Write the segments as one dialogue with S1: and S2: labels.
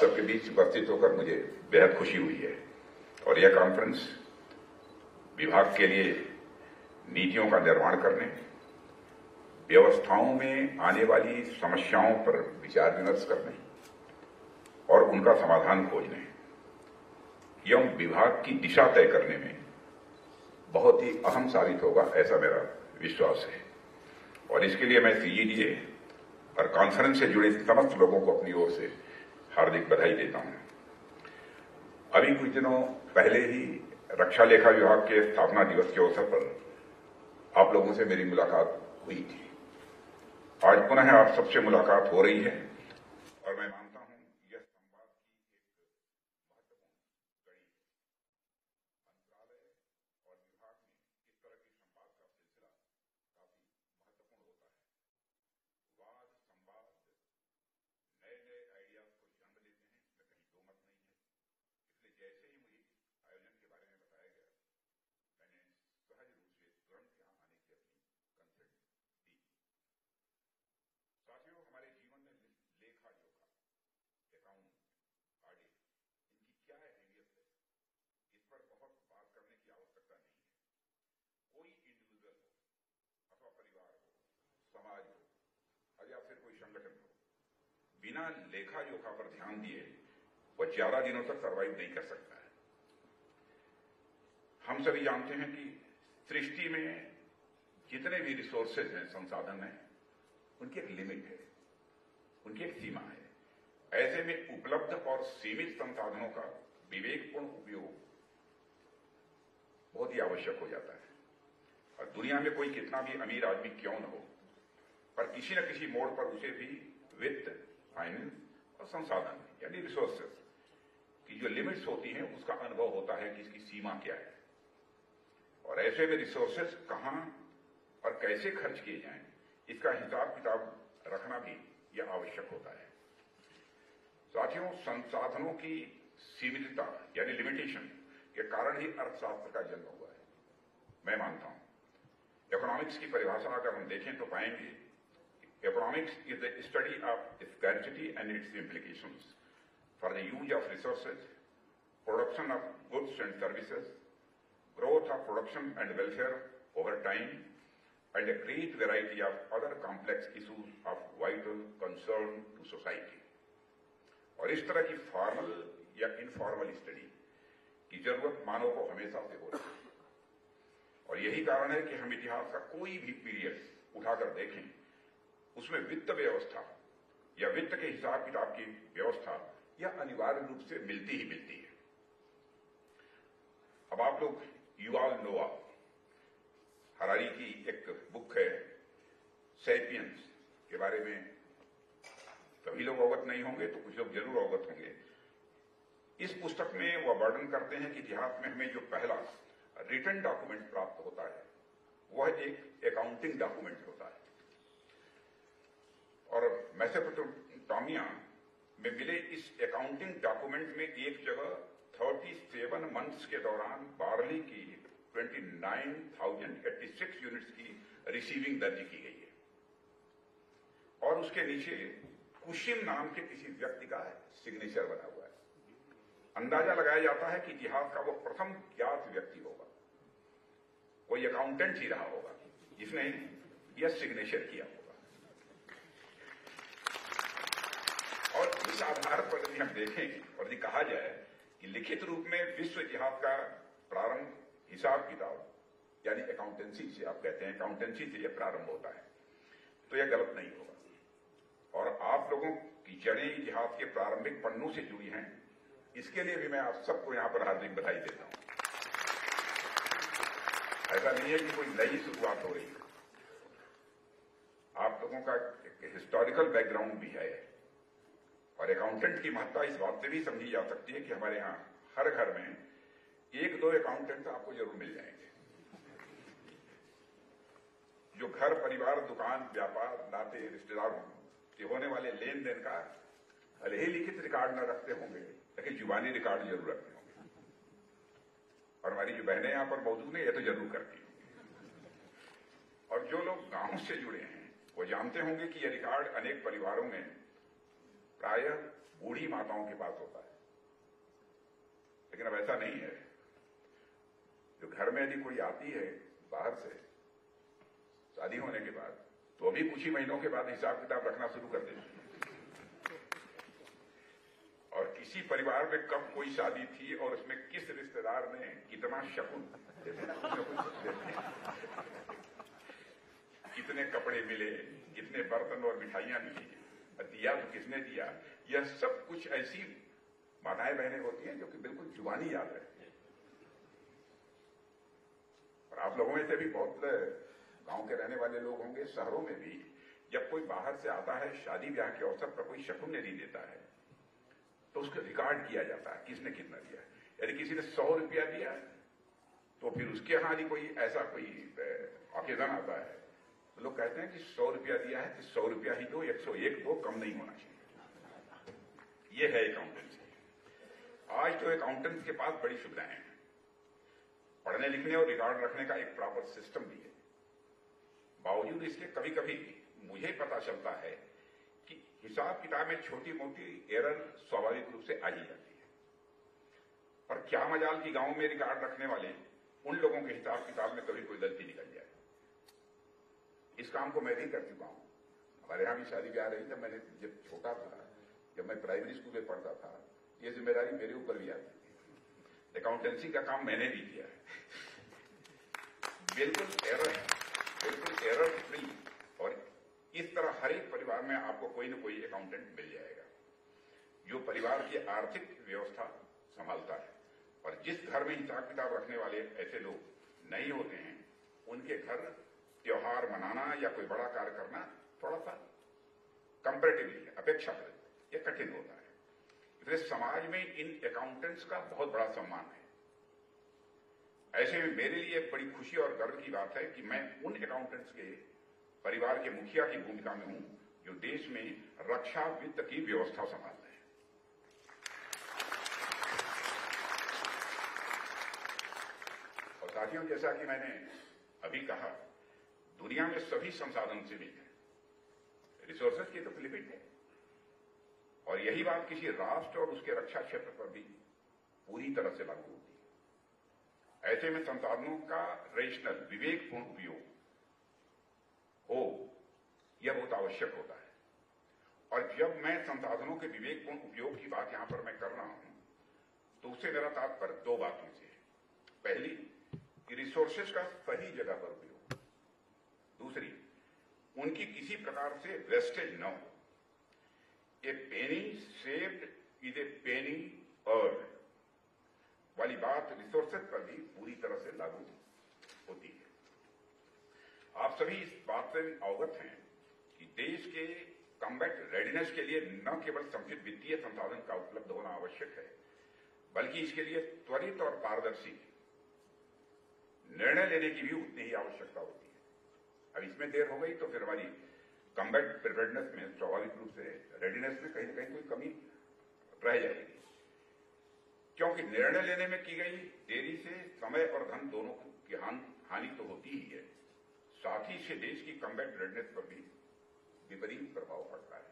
S1: सबके बीच उपस्थित होकर मुझे बेहद खुशी हुई है और यह कॉन्फ्रेंस विभाग के लिए नीतियों का निर्माण करने, व्यवस्थाओं में आने वाली समस्याओं पर विचार विमर्श करने और उनका समाधान खोजने एवं विभाग की दिशा तय करने में बहुत ही अहम साबित होगा, ऐसा मेरा विश्वास है। और इसके लिए मैं सीजीडीए और कॉन्फ्रेंस से जुड़े समस्त लोगों को अपनी ओर से हार्दिक बधाई देता हूं। अभी कुछ दिनों पहले ही रक्षा लेखा विभाग के स्थापना दिवस के अवसर पर आप लोगों से मेरी मुलाकात हुई थी। आज पुनः आप सबसे मुलाकात हो रही है और मैं मानता हूं यह संवाद की एक महत्वपूर्ण कड़ी है। मंत्रालय और विभाग में इस तरह की संवाद का सिलसिला काफी महत्वपूर्ण होता है। वाद संवाद नए नए आइडियाज को जन्म देते हैं, इसमें कहीं दो मत नहीं है। इसलिए जैसे ही मुझे आयोजन के बारे में बताया गया, मैंने सहज रूप से तुरंत यहां आने की अपनी कंसेंट दी। साथियों, हमारे जीवन में लेखा जोखा, अकाउंट, ऑडिट, इनकी क्या अहमियत है, इस पर बहुत बात करने की आवश्यकता नहीं है। कोई इंडिविजुअल हो अथवा परिवार हो, समाज हो या फिर कोई संगठन हो, बिना लेखा जोखा पर ध्यान दिए वह ज्यादा दिनों तक सर्वाइव नहीं कर सकता है। हम सभी जानते हैं कि सृष्टि में जितने भी रिसोर्सेज हैं, संसाधन हैं, उनकी एक लिमिट है, उनकी एक सीमा है। ऐसे में उपलब्ध और सीमित संसाधनों का विवेकपूर्ण उपयोग बहुत ही आवश्यक हो जाता है। और दुनिया में कोई कितना भी अमीर आदमी क्यों न हो, पर किसी न किसी मोड़ पर उसे भी वित्त, फाइनेंस और संसाधन यानी रिसोर्सेज की जो लिमिट्स होती हैं उसका अनुभव होता है कि इसकी सीमा क्या है। और ऐसे में रिसोर्सेज कहां और कैसे खर्च किए जाएं, इसका हिसाब किताब रखना भी यह आवश्यक होता है। साथियों, संसाधनों की सीमितता यानी लिमिटेशन के कारण ही अर्थशास्त्र का जन्म हुआ है, मैं मानता हूं। इकोनॉमिक्स की परिभाषा अगर हम देखें तो पाएंगे economics is the study of scarcity and its implications for the use of resources, production of goods and services, growth of production and welfare over time, and a great variety of other complex issues of vital concern to society. और इस तरह की formal या informal study की जरूरत मानव को हमेशा से हो रही है। और यही कारण है कि हम इतिहास का कोई भी पीरियड उठाकर देखें, उसमें वित्त व्यवस्था या वित्त के हिसाब किताब की व्यवस्था यह अनिवार्य रूप से मिलती ही मिलती है। अब आप लोग युवाल नोआ हरारी की एक बुक है सैपियंस के बारे में सभी लोग अवगत नहीं होंगे तो कुछ लोग जरूर अवगत होंगे। इस पुस्तक में वह वर्णन करते हैं कि इतिहास में हमें जो पहला रिटन डॉक्यूमेंट प्राप्त होता है वह एक अकाउंटिंग डॉक्यूमेंट होता है। और मेसोपोटामिया में मिले इस अकाउंटिंग डॉक्यूमेंट में एक जगह 37 मंथ्स के दौरान बार्ली की 29,086 यूनिट्स की रिसीविंग दर्ज की गई है और उसके नीचे कुशिम नाम के किसी व्यक्ति का सिग्नेचर बना हुआ है। अंदाजा लगाया जाता है कि इतिहास का वो प्रथम ज्ञात व्यक्ति होगा, कोई अकाउंटेंट ही रहा होगा जिसने यह सिग्नेचर किया होगा। और इस आधार पर यदि हम देखें और यदि कहा जाए कि लिखित रूप में विश्व इतिहास का प्रारंभ हिसाब किताब यानी अकाउंटेंसी से, आप कहते हैं अकाउंटेंसी से यह प्रारंभ होता है, तो यह गलत नहीं होगा। और आप लोगों की जड़ें इतिहास के प्रारंभिक पन्नों से जुड़ी हैं, इसके लिए भी मैं आप सबको यहां पर हार्दिक बधाई देता हूं। ऐसा नहीं है कि कोई नई शुरुआत हो रही है, आप लोगों का एक हिस्टोरिकल बैकग्राउंड भी है। और अकाउंटेंट की महत्ता इस बात से भी समझी जा सकती है कि हमारे यहां हर घर में एक दो अकाउंटेंट आपको जरूर मिल जाएंगे, जो घर परिवार दुकान व्यापार नाते रिश्तेदारों के होने वाले लेन देन का भले ही लिखित रिकॉर्ड न रखते होंगे लेकिन जुबानी रिकॉर्ड जरूर रखते होंगे। और हमारी जो बहनें यहां पर मौजूद हैं, ये तो जरूर करती होंगी। और जो लोग गांव से जुड़े हैं वो जानते होंगे कि यह रिकॉर्ड अनेक परिवारों में प्रायः बूढ़ी माताओं के पास होता है, लेकिन अब ऐसा नहीं है। जो घर में यदि कोई आती है बाहर से शादी होने के बाद, तो अभी कुछ ही महीनों के बाद हिसाब किताब रखना शुरू कर देती है। और किसी परिवार में कब कोई शादी थी और उसमें किस रिश्तेदार ने कितना शकुन कितने कपड़े मिले, कितने बर्तन और मिठाइयां मिली, दिया तो किसने दिया, यह सब कुछ ऐसी माताएं बहनें होती हैं जो कि बिल्कुल जुबानी याद रहती है। और आप लोगों में से भी बहुत गांव के रहने वाले लोग होंगे, शहरों में भी जब कोई बाहर से आता है शादी ब्याह के अवसर पर कोई शकुन नहीं देता है तो उसका रिकॉर्ड किया जाता है किसने कितना दिया। यदि किसी ने 100 रुपया दिया तो फिर उसके यहां यदि कोई ऐसा कोई ऑकेजन आता है तो लोग कहते हैं कि 100 रुपया दिया है तो 100 रुपया ही दो, 101 दो, कम नहीं होना चाहिए। यह है अकाउंटेंट्स। आज तो अकाउंटेंट्स के पास बड़ी सुविधाएं हैं, पढ़ने लिखने और रिकॉर्ड रखने का एक प्रॉपर सिस्टम भी है। बावजूद इसके कभी कभी मुझे पता चलता है कि हिसाब किताब में छोटी मोटी एरर स्वाभाविक रूप से आ ही जाती है। पर क्या मजाल कि गांव में रिकॉर्ड रखने वाले उन लोगों के हिसाब किताब में कभी कोई गलती निकल जाए। इस काम को मैं भी कर चुका हूं। हमारे यहां भी शादी ब्याह रही, जब मैंने जब छोटा था, जब मैं प्राइमरी स्कूल में पढ़ता था, ये जिम्मेदारी मेरे ऊपर भी आती थी। अकाउंटेंसी का काम मैंने भी किया है। बिल्कुल एरर फ्री। और इस तरह हर एक परिवार में आपको कोई न कोई अकाउंटेंट मिल जाएगा जो परिवार की आर्थिक व्यवस्था संभालता है। और जिस घर में हिसाब किताब रखने वाले ऐसे लोग नहीं होते हैं, उनके घर त्योहार मनाना या कोई बड़ा कार्य करना थोड़ा सा कंपैरेटिवली अपेक्षाकृत यह कठिन होता है। इसलिए समाज में इन अकाउंटेंट्स का बहुत बड़ा सम्मान है। ऐसे में मेरे लिए बड़ी खुशी और गर्व की बात है कि मैं उन अकाउंटेंट्स के परिवार के मुखिया की भूमिका में हूं जो देश में रक्षा वित्त की व्यवस्था संभाल रहे हैं। और साथियों, जैसा कि मैंने अभी कहा, दुनिया में सभी संसाधन सीमित हैं, रिसोर्सेज की तो लिमिट है। और यही बात किसी राष्ट्र और उसके रक्षा क्षेत्र पर भी पूरी तरह से लागू होती है। ऐसे में संसाधनों का रेशनल विवेकपूर्ण उपयोग हो, यह बहुत आवश्यक होता है। और जब मैं संसाधनों के विवेकपूर्ण उपयोग की बात यहां पर मैं कर रहा हूं तो उससे मेरा तात्पर्य दो बातों से है। पहली कि रिसोर्सेज का सही जगह पर उपयोग, दूसरी उनकी किसी प्रकार से वेस्टेज न हो। A penny saved is a penny earned वाली बात रिसोर्सेज पर भी पूरी तरह से लागू होती है। आप सभी इस बात से अवगत हैं कि देश के कॉम्बैट रेडीनेस के लिए न केवल समुचित वित्तीय संसाधन का उपलब्ध होना आवश्यक है, बल्कि इसके लिए त्वरित और पारदर्शी निर्णय लेने की भी उतनी ही आवश्यकता होती है। अब इसमें देर हो गई तो फिर हमारी कॉम्बैट प्रिपेयर्डनेस में स्वाभाविक रूप से रेडीनेस में कहीं न कहीं कोई कमी रह जाएगी, क्योंकि निर्णय लेने में की गई देरी से समय और धन दोनों की हानि तो होती ही है, साथ ही से देश की कॉम्बैट रेडीनेस पर भी विपरीत प्रभाव पड़ता है।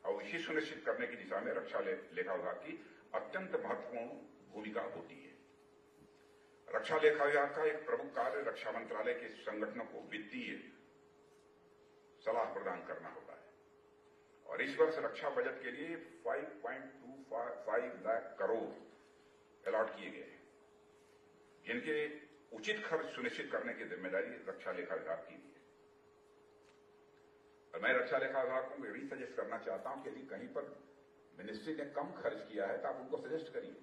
S1: और इसे सुनिश्चित करने की दिशा में रक्षा लेखा विभाग की अत्यंत महत्वपूर्ण भूमिका होती है। रक्षा लेखा विभाग का एक प्रमुख कार्य रक्षा मंत्रालय के संगठनों को वित्तीय सलाह प्रदान करना होता है। और इस वर्ष रक्षा बजट के लिए 5.25 लाख करोड़ अलॉट किए गए हैं, जिनके उचित खर्च सुनिश्चित करने की जिम्मेदारी रक्षा लेखा विभाग की है। और मैं रक्षा लेखा विभाग को यही सजेस्ट करना चाहता हूं कि यदि कहीं पर मिनिस्ट्री ने कम खर्च किया है तो आप उनको सजेस्ट करिए,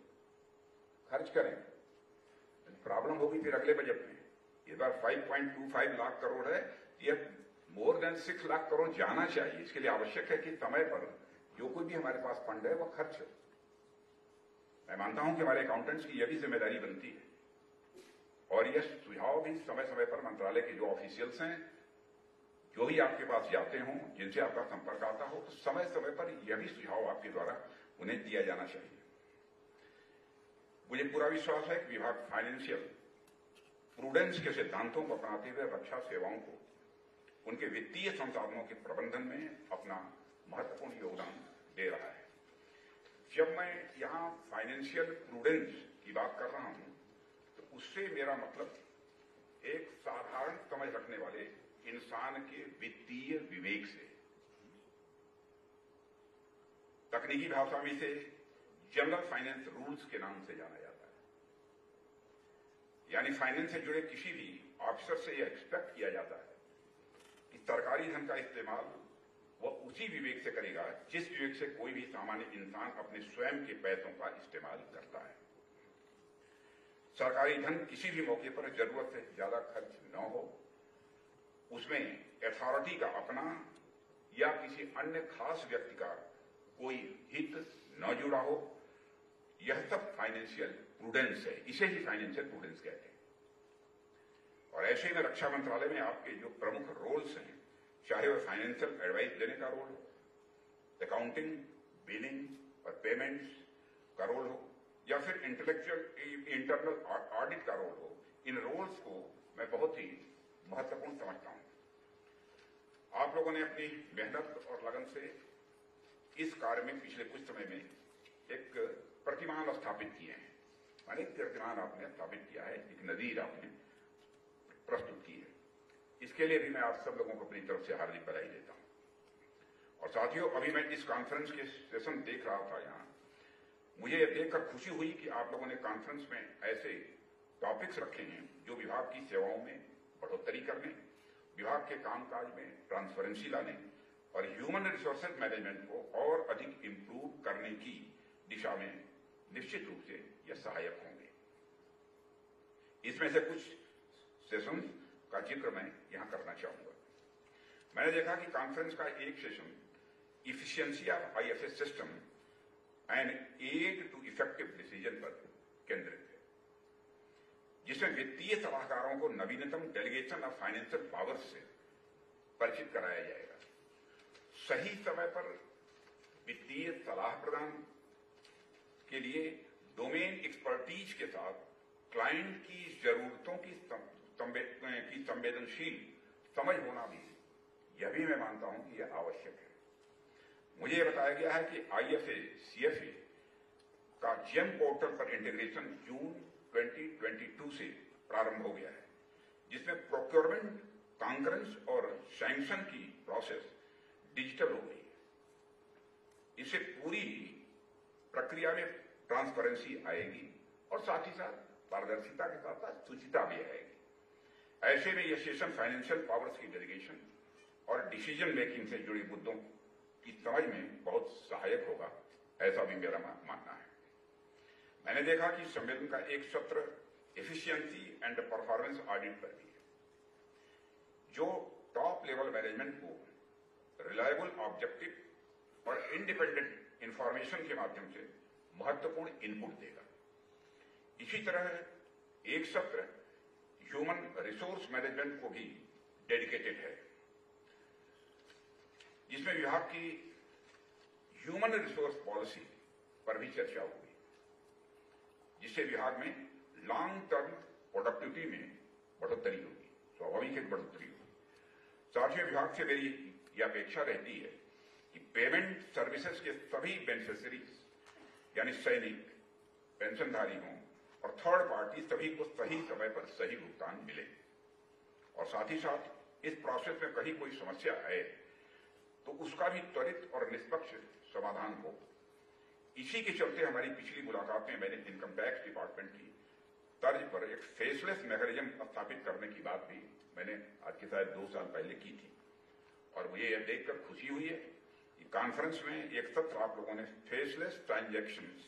S1: खर्च करें। प्रॉब्लम होगी फिर अगले बजट में। इस बार 5.25 लाख करोड़ है, यह मोर देन 6 लाख करोड़ जाना चाहिए। इसके लिए आवश्यक है कि समय पर जो कोई भी हमारे पास फंड है वह खर्च हो। मैं मानता हूं कि हमारे अकाउंटेंट्स की यह भी जिम्मेदारी बनती है, और यह सुझाव भी समय समय पर मंत्रालय के जो ऑफिशियल्स हैं, जो भी आपके पास जाते हों, जिनसे आपका संपर्क आता हो, तो समय समय पर यह भी सुझाव आपके द्वारा उन्हें दिया जाना चाहिए। मुझे पूरा विश्वास है कि विभाग फाइनेंशियल प्रूडेंस के सिद्धांतों को अपनाते हुए रक्षा सेवाओं को उनके वित्तीय संसाधनों के प्रबंधन में अपना महत्वपूर्ण योगदान दे रहा है। जब मैं यहां फाइनेंशियल प्रूडेंस की बात कर रहा हूं तो उससे मेरा मतलब एक साधारण समझ रखने वाले इंसान के वित्तीय विवेक से, तकनीकी भाषा में इसे जनरल फाइनेंस रूल्स के नाम से जाना जाता है। यानी फाइनेंस से जुड़े किसी भी ऑफिसर से यह एक्सपेक्ट किया जाता है कि सरकारी धन का इस्तेमाल वह उसी विवेक से करेगा जिस विवेक से कोई भी सामान्य इंसान अपने स्वयं के पैसों का इस्तेमाल करता है। सरकारी धन किसी भी मौके पर जरूरत से ज्यादा खर्च न हो, उसमें अथॉरिटी का अपना या किसी अन्य खास व्यक्ति का कोई हित न जुड़ा हो, यह सब फाइनेंशियल प्रूडेंस है। इसे ही फाइनेंशियल प्रूडेंस कहते हैं। और ऐसे में रक्षा मंत्रालय में आपके जो प्रमुख रोल्स हैं, चाहे वह फाइनेंशियल एडवाइस देने का रोल हो, अकाउंटिंग, बिलिंग और पेमेंट्स का रोल हो, या फिर इंटरनल ऑडिट का रोल हो, इन रोल्स को मैं बहुत ही महत्वपूर्ण समझता हूं। आप लोगों ने अपनी मेहनत और लगन से इस कार्य में पिछले कुछ समय में एक प्रतिमान स्थापित किए हैं। माने प्रतिमान आपने स्थापित किया है, एक नजीर आपने प्रस्तुत की है। इसके लिए भी मैं आप सब लोगों को अपनी तरफ से हार्दिक बधाई देता हूं। और साथियों, अभी मैं इस कॉन्फ्रेंस के सेशन देख रहा था यहां, मुझे यह देखकर खुशी हुई कि आप लोगों ने कॉन्फ्रेंस में ऐसे टॉपिक्स रखे हैं जो विभाग की सेवाओं में बढ़ोतरी करने, विभाग के कामकाज में ट्रांसपेरेंसी लाने और ह्यूमन रिसोर्सेज मैनेजमेंट को और अधिक इंप्रूव करने की दिशा में निश्चित रूप से यह सहायक होंगे। इसमें से कुछ सेशन का जिक्र मैं यहां करना चाहूंगा। मैंने देखा कि कॉन्फ्रेंस का एक session efficiency of IFS system and aid to effective decision पर केंद्रित है, जिसमें वित्तीय सलाहकारों को नवीनतम डेलीगेशन ऑफ फाइनेंशियल पावर्स से परिचित कराया जाएगा। सही समय पर वित्तीय सलाह प्रदान के लिए डोमेन एक्सपर्टीज के साथ क्लाइंट की जरूरतों की संवेदनशील समझ होना भी, यह भी मैं मानता हूं कि यह आवश्यक है। मुझे यह बताया गया है कि आईएफए सीएफए का जेम पोर्टल पर इंटीग्रेशन जून 2022 से प्रारंभ हो गया है, जिसमें प्रोक्योरमेंट, कॉन्करेंस और सैंक्शन की प्रोसेस डिजिटल हो गई है। इससे पूरी प्रक्रिया में ट्रांसपेरेंसी आएगी और साथ ही साथ पारदर्शिता के साथ साथ शुचिता भी आएगी। ऐसे में यह सेशन फाइनेंशियल पावर्स की डेलीगेशन और डिसीजन मेकिंग से जुड़े मुद्दों की समझ में बहुत सहायक होगा, ऐसा भी मेरा मानना है। मैंने देखा कि सम्मेलन का एक सत्र एफिशिएंसी एंड परफॉर्मेंस ऑडिट पर भी है, जो टॉप लेवल मैनेजमेंट को रिलायबल, ऑब्जेक्टिव और इंडिपेंडेंट इंफॉर्मेशन के माध्यम से महत्वपूर्ण इनपुट देगा। इसी तरह एक सत्र ह्यूमन रिसोर्स मैनेजमेंट को भी डेडिकेटेड है, जिसमें विभाग की ह्यूमन रिसोर्स पॉलिसी पर भी चर्चा होगी, जिससे विभाग में लॉन्ग टर्म प्रोडक्टिविटी में बढ़ोतरी होगी, स्वाभाविक एक बढ़ोतरी होगी। साथ ही विभाग से मेरी यह अपेक्षा रहती है कि पेमेंट सर्विसेज के सभी बेनिफिशियरीज यानी सैनिक, पेंशनधारी हों और थर्ड पार्टी सभी को सही समय पर सही भुगतान मिले। और साथ ही साथ इस प्रोसेस में कहीं कोई समस्या आए तो उसका भी त्वरित और निष्पक्ष समाधान हो। इसी के चलते हमारी पिछली मुलाकात में मैंने इनकम टैक्स डिपार्टमेंट की तर्ज पर एक फेसलेस मैकेनिज्म स्थापित करने की बात भी मैंने आज के शायद 2 साल पहले की थी। और मुझे यह देखकर खुशी हुई है कि कॉन्फ्रेंस में एक सत्र आप लोगों ने faceless transactions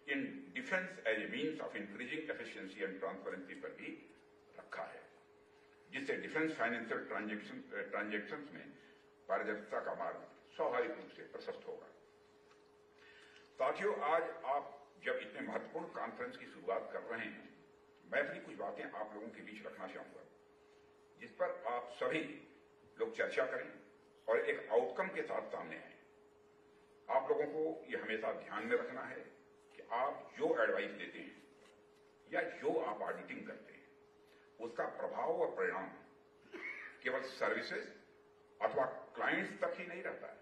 S1: in defence as a means of increasing efficiency and transparency पर भी रखा है, जिससे डिफेंस फाइनेंशियल ट्रांजैक्शंस में पारदर्शिता का मार्ग स्वाभाविक रूप से प्रशस्त होगा। साथियों, आज आप जब इतने महत्वपूर्ण कॉन्फ्रेंस की शुरुआत कर रहे हैं, मैं अपनी कुछ बातें आप लोगों के बीच रखना चाहूंगा, जिस पर आप सभी लोग चर्चा करें और एक आउटकम के साथ सामने आए। आप लोगों को यह हमेशा ध्यान में रखना है कि आप जो एडवाइस देते हैं या जो आप ऑडिटिंग करते हैं, उसका प्रभाव और परिणाम केवल सर्विसेज अथवा क्लाइंट्स तक ही नहीं रहता है,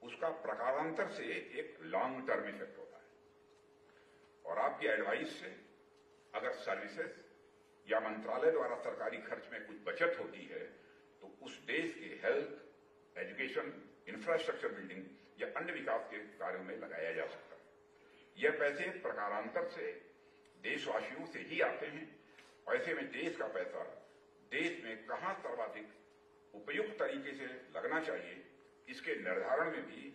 S1: उसका प्रकारांतर से एक लॉन्ग टर्म इफेक्ट होता है। और आपकी एडवाइस से अगर सर्विसेज या मंत्रालय द्वारा सरकारी खर्च में कुछ बचत होती है तो उस देश के हेल्थ, एजुकेशन, इंफ्रास्ट्रक्चर बिल्डिंग या अन्य विकास के कार्यों में लगाया जा सकता है। यह पैसे प्रकारांतर से देशवासियों से ही आते हैं। ऐसे में देश का पैसा देश में कहां सर्वाधिक उपयुक्त तरीके से लगना चाहिए, इसके निर्धारण में भी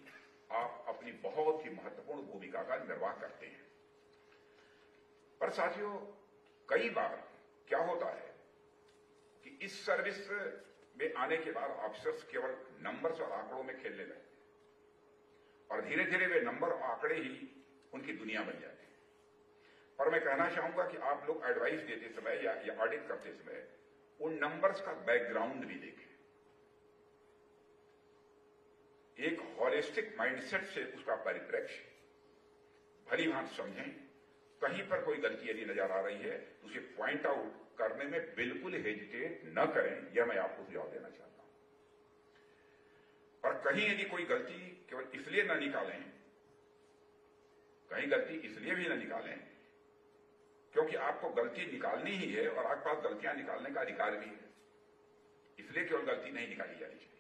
S1: आप अपनी बहुत ही महत्वपूर्ण भूमिका का निर्वाह करते हैं। पर साथियों, कई बार क्या होता है कि इस सर्विस में आने के बाद ऑफिसर्स केवल नंबर्स और आंकड़ों में खेलने लगते हैं और धीरे धीरे वे नंबर और आंकड़े ही उनकी दुनिया बन जाते हैं। पर मैं कहना चाहूंगा कि आप लोग एडवाइस देते समय या ऑडिट करते समय उन नंबर्स का बैकग्राउंड भी देखें, एक हॉलिस्टिक माइंडसेट से उसका परिप्रेक्ष्य भली भांति समझें। कहीं पर कोई गलती यदि नजर आ रही है तो उसे पॉइंट आउट करने में बिल्कुल हेजिटेट न करें, यह मैं आपको सुझाव देना चाहता हूं। और कहीं यदि कोई गलती केवल इसलिए न निकालें, कहीं गलती इसलिए भी न निकालें क्योंकि आपको गलती निकालनी ही है और आपके पास गलतियां निकालने का अधिकार भी है, इसलिए केवल गलती नहीं निकाली जानी चाहिए।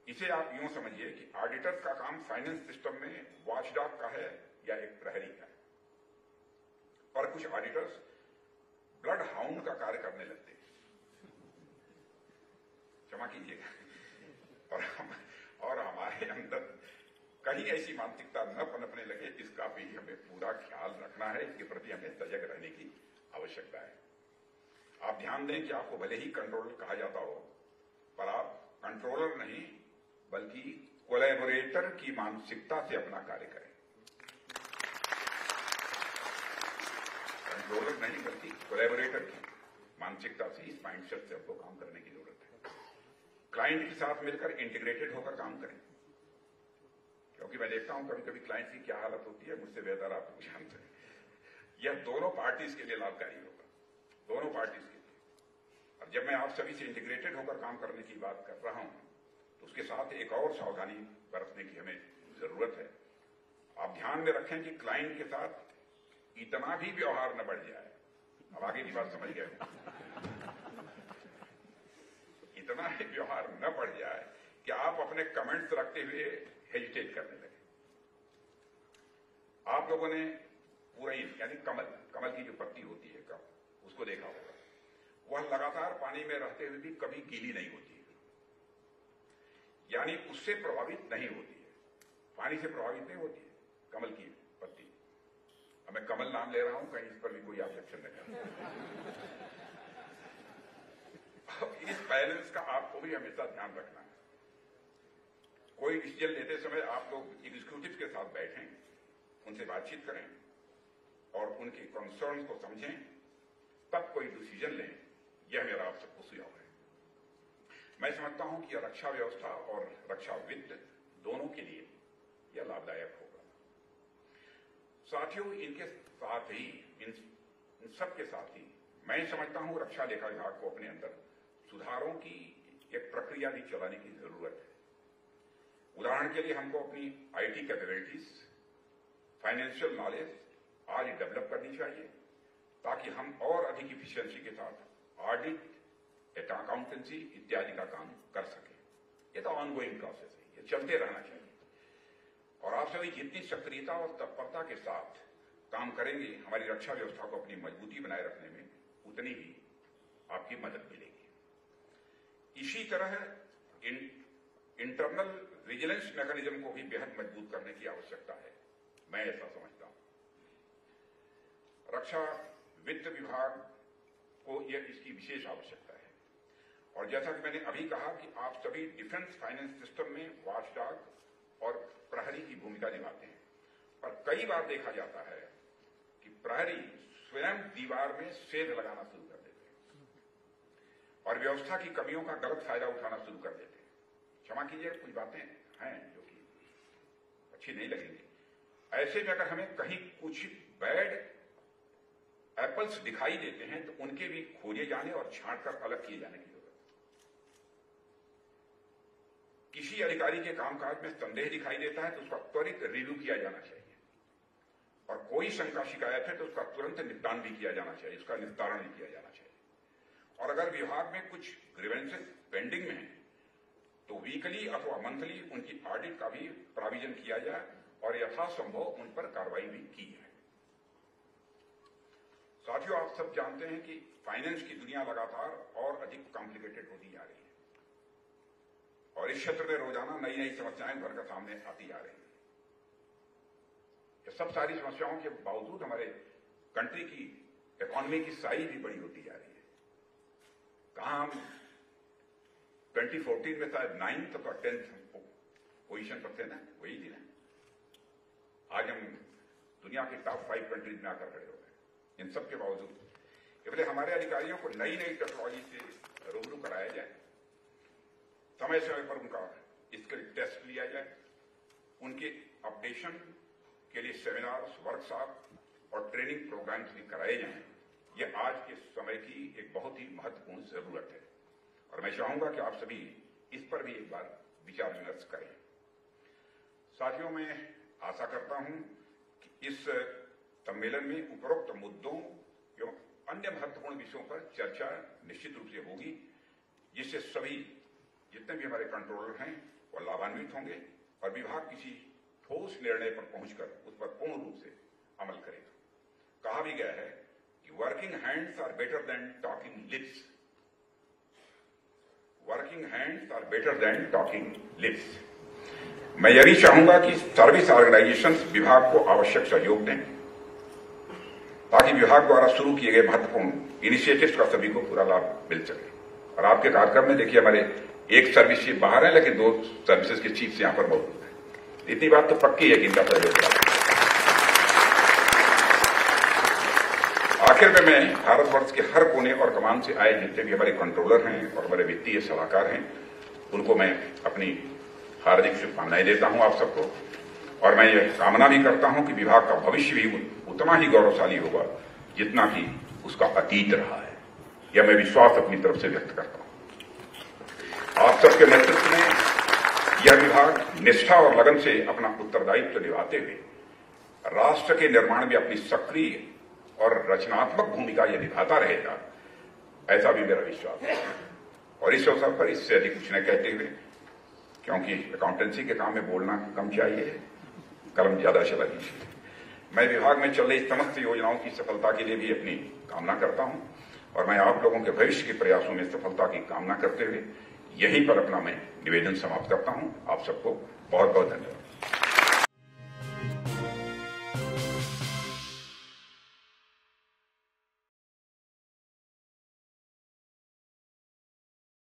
S1: इसे आप यूं समझिए कि ऑडिटर्स का काम फाइनेंस सिस्टम में वॉचडॉग का है या एक प्रहरी का है। और कुछ ऑडिटर्स ब्लड हाउंड का कार्य करने लगते हैं, क्षमा कीजिएगा। और हमारे अंदर कहीं ऐसी मानसिकता न पनपने लगे, इसका भी हमें पूरा ख्याल रखना है। इसके प्रति हमें सजग रहने की आवश्यकता है। आप ध्यान दें कि आपको भले ही कंट्रोलर कहा जाता हो, पर आप कंट्रोलर नहीं बल्कि कोलैबोरेटर की मानसिकता से अपना कार्य करें। कंट्रोलर नहीं बल्कि कोलैबोरेटर की मानसिकता से, इस माइंडसेट से आपको काम करने की जरूरत है। क्लाइंट के साथ मिलकर इंटीग्रेटेड होकर काम करें, क्योंकि मैं देखता हूं कभी कभी क्लाइंट की क्या हालत होती है, मुझसे बेहतर आप लोग जानते हैं। यह दोनों पार्टीज के लिए लाभकारी होगा, दोनों पार्टीज के लिए। और जब मैं आप सभी से इंटीग्रेटेड होकर काम करने की बात कर रहा हूं तो उसके साथ एक और सावधानी बरतने की हमें जरूरत है। आप ध्यान में रखें कि क्लाइंट के साथ इतना भी व्यवहार न बढ़ जाए, अब आगे की बात समझ गए, इतना भी व्यवहार न बढ़ जाए कि आप अपने कमेंट्स रखते हुए हेजिटेट करने लगे। आप लोगों ने पूरा यानी कमल की जो पत्ती होती है उसको देखा होगा, वह लगातार पानी में रहते हुए भी कभी गीली नहीं होती है, यानी उससे प्रभावित नहीं होती है, पानी से प्रभावित नहीं होती है कमल की पत्ती। अब मैं कमल नाम ले रहा हूं, कहीं इस पर भी कोई ऑब्जेक्शन नहीं है। इस बैलेंस का आपको भी हमेशा ध्यान रखना है। कोई डिसीजन लेते समय आप लोग एग्जीक्यूटिव के साथ बैठें, उनसे बातचीत करें और उनके कंसर्न को समझें, तब कोई डिसीजन लें। यह मेरा आप सबको सुझाव है। मैं समझता हूं कि रक्षा व्यवस्था और रक्षा वित्त दोनों के लिए यह लाभदायक होगा। साथियों, इनके साथ ही इन सब के साथ ही मैं समझता हूं रक्षा लेखा विभाग को अपने अंदर सुधारों की एक प्रक्रिया भी चलाने की जरूरत है। उदाहरण के लिए हमको अपनी आईटी कैपेबिलिटीज, फाइनेंशियल नॉलेज आज डेवलप करनी चाहिए ताकि हम और अधिक इफिशिएंसी के साथ ऑडिट, अकाउंटेंसी इत्यादि का काम कर सकें। ये तो ऑनगोइंग प्रोसेस है, ये चलते रहना चाहिए। और आप सभी जितनी सक्रियता और तत्परता के साथ काम करेंगे, हमारी रक्षा व्यवस्था को अपनी मजबूती बनाए रखने में उतनी ही आपकी मदद मिलेगी। इसी तरह इंटरनल विजिलेंस मैकेनिज्म को भी बेहद मजबूत करने की आवश्यकता है, मैं ऐसा समझता हूं। रक्षा वित्त विभाग को यह इसकी विशेष आवश्यकता है। और जैसा कि मैंने अभी कहा कि आप सभी डिफेंस फाइनेंस सिस्टम में वॉचडॉग और प्रहरी की भूमिका निभाते हैं, पर कई बार देखा जाता है कि प्रहरी स्वयं दीवार में सेंध लगाना शुरू कर देते हैं और व्यवस्था की कमियों का गलत फायदा उठाना शुरू कर देते हैं। क्षमा कीजिए, कुछ बातें हैं जो कि अच्छी नहीं लगेंगी। ऐसे में अगर हमें कहीं कुछ बैड एप्पल्स दिखाई देते हैं तो उनके भी खोजे जाने और छांट कर अलग किए जाने की जरूरत है। किसी अधिकारी के कामकाज में संदेह दिखाई देता है तो उसका त्वरित रिव्यू किया जाना चाहिए, और कोई शंका शिकायत है तो उसका तुरंत निपटान भी किया जाना चाहिए, उसका निस्तारण भी किया जाना चाहिए। और अगर विभाग में कुछ ग्रीवेंसेस पेंडिंग में है तो वीकली अथवा मंथली उनकी ऑडिट का भी प्रोविजन किया जाए और यथासंभव उन पर कार्रवाई भी की जाए। साथियों, आप सब जानते हैं कि फाइनेंस की दुनिया लगातार और अधिक कॉम्प्लिकेटेड होती जा रही है और इस क्षेत्र में रोजाना नई नई समस्याएं उभर कर सामने आती जा रही हैं। ये सब सारी समस्याओं के बावजूद हमारे कंट्री की इकोनॉमी की साइज भी बड़ी होती जा रही है। कहां हम 2014 में शायद 9th अथवा 10th पोजीशन पर थे ना, वही थी ना। आज हम दुनिया के टॉप 5 कंट्रीज में आकर खड़े हो गए। इन सब के बावजूद इसलिए हमारे अधिकारियों को नई नई टेक्नोलॉजी से रूबरू कराया जाए, समय समय पर उनका इसके लिए टेस्ट लिया जाए, उनके अपडेशन के लिए सेमिनार्स, वर्कशॉप और ट्रेनिंग प्रोग्राम्स भी कराए जाएं। यह आज के समय की एक बहुत ही महत्वपूर्ण जरूरत है और मैं चाहूंगा कि आप सभी इस पर भी एक बार विचार विमर्श करें। साथियों, मैं आशा करता हूं कि इस सम्मेलन में उपरोक्त मुद्दों एवं अन्य महत्वपूर्ण विषयों पर चर्चा निश्चित रूप से होगी, जिससे सभी जितने भी हमारे कंट्रोलर हैं वो लाभान्वित होंगे और विभाग किसी ठोस निर्णय पर पहुंचकर उस पर पूर्ण रूप से अमल करेगा। कहा भी गया है कि working hands are better than talking lips. Working hands are better than talking lips. मैं यह भी चाहूंगा कि सर्विस ऑर्गेनाइजेशंस विभाग को आवश्यक सहयोग दें ताकि विभाग द्वारा शुरू किए गए महत्वपूर्ण इनिशिएटिव्स का सभी को पूरा लाभ मिल सके। और आपके कार्यक्रम में देखिए, हमारे एक सर्विस चीफ बाहर है लेकिन 2 सर्विसेज के चीफ्स यहां पर मौजूद है। इतनी बात तो पक्की है कि इनका सहयोग रहा। आखिर में मैं भारतवर्ष के हर कोने और कमान से आए जितने भी हमारे कंट्रोलर हैं और हमारे वित्तीय सलाहकार हैं, उनको मैं अपनी हार्दिक शुभकामनाएं देता हूं आप सबको। और मैं ये कामना भी करता हूं कि विभाग का भविष्य भी उतना ही गौरवशाली होगा जितना कि उसका अतीत रहा है। यह मैं विश्वास अपनी तरफ से व्यक्त करता हूं। आप सबके नेतृत्व में यह विभाग निष्ठा और लगन से अपना उत्तरदायित्व निभाते हुए राष्ट्र के निर्माण में अपनी सक्रिय और रचनात्मक भूमिका यह निभाता रहेगा, ऐसा भी मेरा विश्वास है। और इस अवसर पर इससे अधिक कुछ न कहते हुए, क्योंकि अकाउंटेंसी के काम में बोलना कम चाहिए, कलम ज्यादा चला दीजिए, मैं विभाग में चल रही समस्त योजनाओं की सफलता के लिए भी अपनी कामना करता हूं और मैं आप लोगों के भविष्य के प्रयासों में सफलता की कामना करते हुए यहीं पर अपना मैं निवेदन समाप्त करता हूं। आप सबको बहुत बहुत धन्यवाद।